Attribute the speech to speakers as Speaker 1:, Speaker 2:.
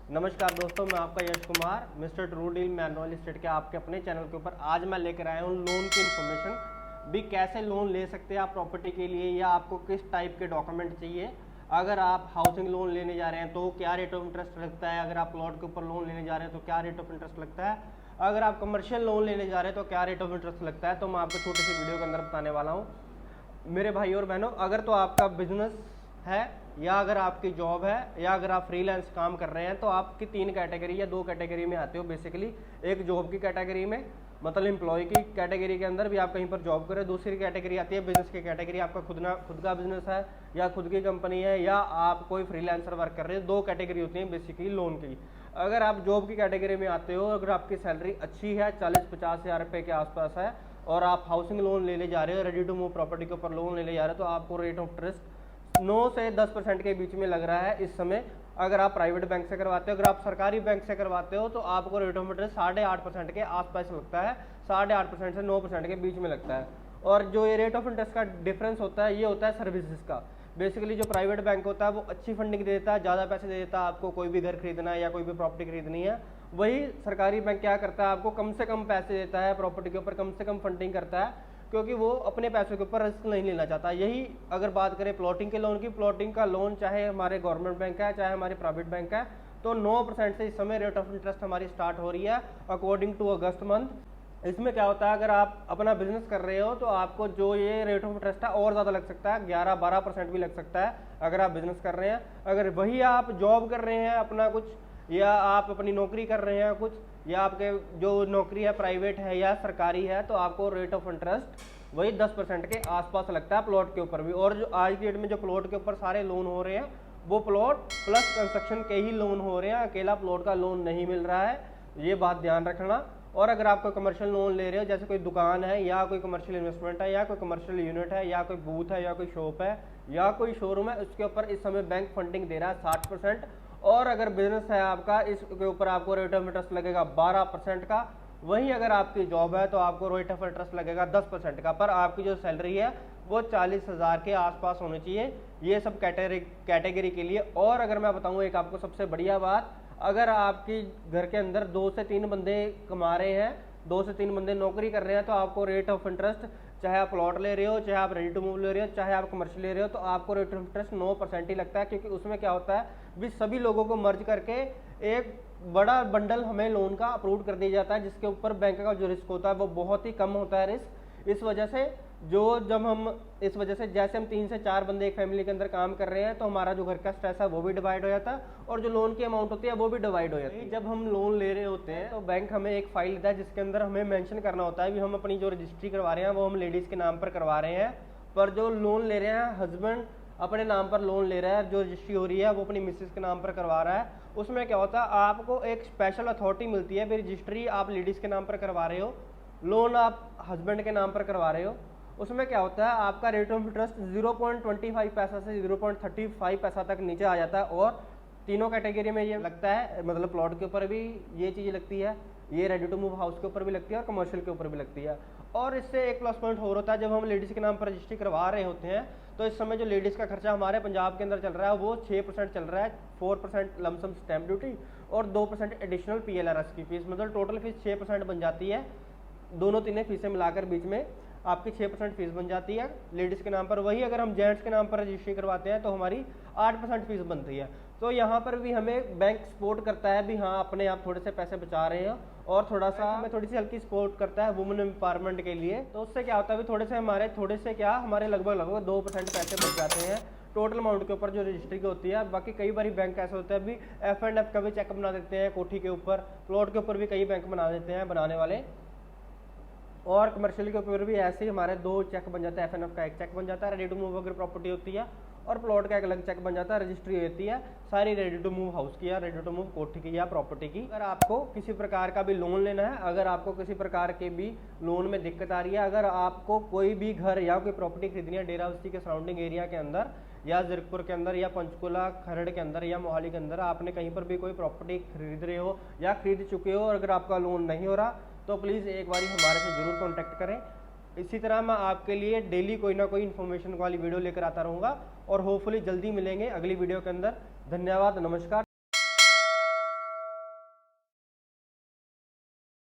Speaker 1: नमस्कार दोस्तों, मैं आपका Yash Kumar mister true deal manual state के आपके अपने चैनल के ऊपर आज मैं लेकर आया हूँ लोन की इन्फॉर्मेशन भी। कैसे लोन ले सकते हैं आप प्रॉपर्टी के लिए, या आपको किस टाइप के डॉक्यूमेंट चाहिए। अगर आप हाउसिंग लोन लेने जा रहे हैं तो क्या रेट ऑफ इंटरेस्ट लगता है, अगर आप प्लॉट के ऊपर लोन लेने जा रहे हैं तो क्या रेट ऑफ इंटरेस्ट लगता है, अगर आप कमर्शियल लोन लेने जा रहे हैं तो क्या रेट ऑफ इंटरेस्ट लगता है, तो मैं आपको छोटी सी वीडियो के अंदर बताने वाला हूँ। मेरे भाई और बहनों, अगर तो आपका बिजनेस है, या अगर आपकी जॉब है, या अगर आप फ्रीलांस काम कर रहे हैं, तो आपकी 3 कैटेगरी या 2 कैटेगरी में आते हो बेसिकली। एक जॉब की कैटेगरी में, मतलब एम्प्लॉय की कैटेगरी के अंदर भी आप कहीं पर जॉब करें। दूसरी कैटेगरी आती है बिजनेस की कैटेगरी, आपका खुद का बिजनेस है या खुद की कंपनी है, या आप कोई फ्रीलांसर वर्क कर रहे हो। 2 कैटेगरी होती है बेसिकली लोन की। अगर आप जॉब की कैटेगरी में आते हो, अगर आपकी सैलरी अच्छी है, 40-50 हज़ार रुपये के आसपास है, और आप हाउसिंग लोन लेने जा रहे हो, रेडी टू मूव प्रॉपर्टी के ऊपर लोन लेने जा रहे हो, तो आपको रेट ऑफ इंटरेस्ट 9 से 10% के बीच में लग रहा है इस समय। अगर आप प्राइवेट बैंक से करवाते हो, अगर आप सरकारी बैंक से करवाते हो, तो आपको रेट ऑफ इंटरेस्ट 8.5% के आसपास लगता है। 8.5% से 9% के बीच में लगता है। और जो ये रेट ऑफ इंटरेस्ट का डिफरेंस होता है, ये होता है सर्विसेज का। बेसिकली जो प्राइवेट बैंक होता है वो अच्छी फंडिंग दे देता है, ज़्यादा पैसे दे देता है आपको, कोई भी घर खरीदना है या कोई भी प्रॉपर्टी खरीदनी है। वही सरकारी बैंक क्या करता है, आपको कम से कम पैसे देता है, प्रॉपर्टी के ऊपर कम से कम फंडिंग करता है, क्योंकि वो अपने पैसों के ऊपर रिस्क नहीं लेना चाहता। यही अगर बात करें प्लॉटिंग के लोन की, प्लॉटिंग का लोन चाहे हमारे गवर्नमेंट बैंक है चाहे हमारे प्राइवेट बैंक है, तो 9% से इस समय रेट ऑफ इंटरेस्ट हमारी स्टार्ट हो रही है अकॉर्डिंग टू अगस्त मंथ। इसमें क्या होता है, अगर आप अपना बिजनेस कर रहे हो तो आपको जो ये रेट ऑफ इंटरेस्ट है और ज़्यादा लग सकता है, 11-12% भी लग सकता है अगर आप बिजनेस कर रहे हैं। अगर वही आप जॉब कर रहे हैं अपना कुछ, या आप अपनी नौकरी कर रहे हैं कुछ, या आपके जो नौकरी है प्राइवेट है या सरकारी है, तो आपको रेट ऑफ इंटरेस्ट वही 10% के आसपास लगता है प्लॉट के ऊपर भी। और जो आज की डेट में जो प्लॉट के ऊपर सारे लोन हो रहे हैं, वो प्लॉट प्लस कंस्ट्रक्शन के ही लोन हो रहे हैं, अकेला प्लॉट का लोन नहीं मिल रहा है, ये बात ध्यान रखना। और अगर आप कोई कमर्शियल लोन ले रहे हो, जैसे कोई दुकान है या कोई कमर्शियल इन्वेस्टमेंट है या कोई कमर्शियल यूनिट है या कोई बूथ है या कोई शॉप है या कोई शोरूम है, उसके ऊपर इस समय बैंक फंडिंग दे रहा है 60%। और अगर बिजनेस है आपका, इसके ऊपर आपको रेट ऑफ इंटरेस्ट लगेगा 12% का। वहीं अगर आपकी जॉब है तो आपको रेट ऑफ इंटरेस्ट लगेगा 10% का। पर आपकी जो सैलरी है वो 40 हज़ार के आसपास होनी चाहिए, ये सब कैटेगरी के लिए। और अगर मैं बताऊँ एक आपको सबसे बढ़िया बात, अगर आपकी घर के अंदर 2 से 3 बंदे कमा रहे हैं, 2 से 3 बंदे नौकरी कर रहे हैं, तो आपको रेट ऑफ इंटरेस्ट, चाहे आप प्लॉट ले रहे हो, चाहे आप रेडी टू मूव ले रहे हो, चाहे आप कमर्शियल ले रहे हो, तो आपको रेट ऑफ इंटरेस्ट 9% ही लगता है। क्योंकि उसमें क्या होता है, भी सभी लोगों को मर्ज करके एक बड़ा बंडल हमें लोन का अप्रूव कर दिया जाता है, जिसके ऊपर बैंक का जो रिस्क होता है वो बहुत ही कम होता है रिस्क। इस वजह से जैसे हम 3 से 4 बंदे एक फैमिली के अंदर काम कर रहे हैं, तो हमारा जो घर का स्ट्रेस है वो भी डिवाइड हो जाता है, और जो लोन की अमाउंट होती है वो भी डिवाइड हो जाती है। जब हम लोन ले रहे होते हैं तो बैंक हमें एक फाइल देता है, जिसके अंदर हमें मेंशन करना होता है भी हम अपनी जो रजिस्ट्री करवा रहे हैं वो हम लेडीज़ के नाम पर करवा रहे हैं। पर जो लोन ले रहे हैं, हस्बैंड अपने नाम पर लोन ले रहा है, जो रजिस्ट्री हो रही है वो अपनी मिसेस के नाम पर करवा रहा है। उसमें क्या होता है, आपको एक स्पेशल अथॉरिटी मिलती है। रजिस्ट्री आप लेडीज़ के नाम पर करवा रहे हो, लोन आप हस्बैंड के नाम पर करवा रहे हो। उसमें क्या होता है, आपका रेट ऑफ इंटरेस्ट 0.25 पैसा से 0.35 पैसा तक नीचे आ जाता है। और तीनों कैटेगरी में ये लगता है, मतलब प्लॉट के ऊपर भी ये चीज़ लगती है, ये रेडी टू मूव हाउस के ऊपर भी लगती है, और कमर्शियल के ऊपर भी लगती है। और इससे एक प्लस पॉइंट और होता है, जब हम लेडीज़ के नाम पर रजिस्ट्री करवा रहे होते हैं, तो इस समय जो लेडीज़ का खर्चा हमारे पंजाब के अंदर चल रहा है वो 6% चल रहा है। 4% लमसम स्टैम्प ड्यूटी और 2% एडिशनल PLRS की फीस, मतलब टोटल फीस 6% बन जाती है। दोनों तीनों फीसें मिलाकर बीच में आपकी 6% फीस बन जाती है लेडीज़ के नाम पर। वही अगर हम जेंट्स के नाम पर रजिस्ट्री करवाते हैं तो हमारी 8% फीस बनती है। तो यहाँ पर भी हमें बैंक सपोर्ट करता है भी, हाँ अपने आप थोड़े से पैसे बचा रहे हैं, और थोड़ा सा हमें थोड़ी सी हल्की सपोर्ट करता है वुमेन एम्पावरमेंट के लिए। तो उससे क्या होता है, हमारे लगभग 2% पैसे बच जाते हैं टोटल अमाउंट के ऊपर जो रजिस्ट्री की होती है। बाकी कई बार बैंक ऐसे होते हैं भी F&F का भी चेक बना देते हैं, कोठी के ऊपर, प्लॉट के ऊपर भी कई बैंक बना देते हैं बनाने वाले। और कमर्शियल के ऊपर भी ऐसे ही हमारे 2 चेक बन जाता है। F&F का एक चेक बन जाता है, रेडी टू मूव अगर प्रॉपर्टी होती है, और प्लॉट का एक अलग चेक बन जाता है, रजिस्ट्री होती है सारी रेडी टू मूव हाउस की या रेडी टू मूव कोठी की या प्रॉपर्टी की। अगर आपको किसी प्रकार का भी लोन लेना है, अगर आपको किसी प्रकार के भी लोन में दिक्कत आ रही है, अगर आपको कोई भी घर या कोई प्रॉपर्टी खरीदनी है डेराबस्सी के सराउंडिंग एरिया के अंदर, या जीरकपुर के अंदर, या पंचकुला खरड़ के अंदर, या मोहाली के अंदर, आपने कहीं पर भी कोई प्रॉपर्टी खरीद रहे हो या खरीद चुके हो, और अगर आपका लोन नहीं हो रहा, तो प्लीज़ एक बार हमारे से ज़रूर कॉन्टैक्ट करें। इसी तरह मैं आपके लिए डेली कोई ना कोई इन्फॉर्मेशन वाली वीडियो लेकर आता रहूँगा, और होपफुली जल्दी मिलेंगे अगली वीडियो के अंदर। धन्यवाद, नमस्कार।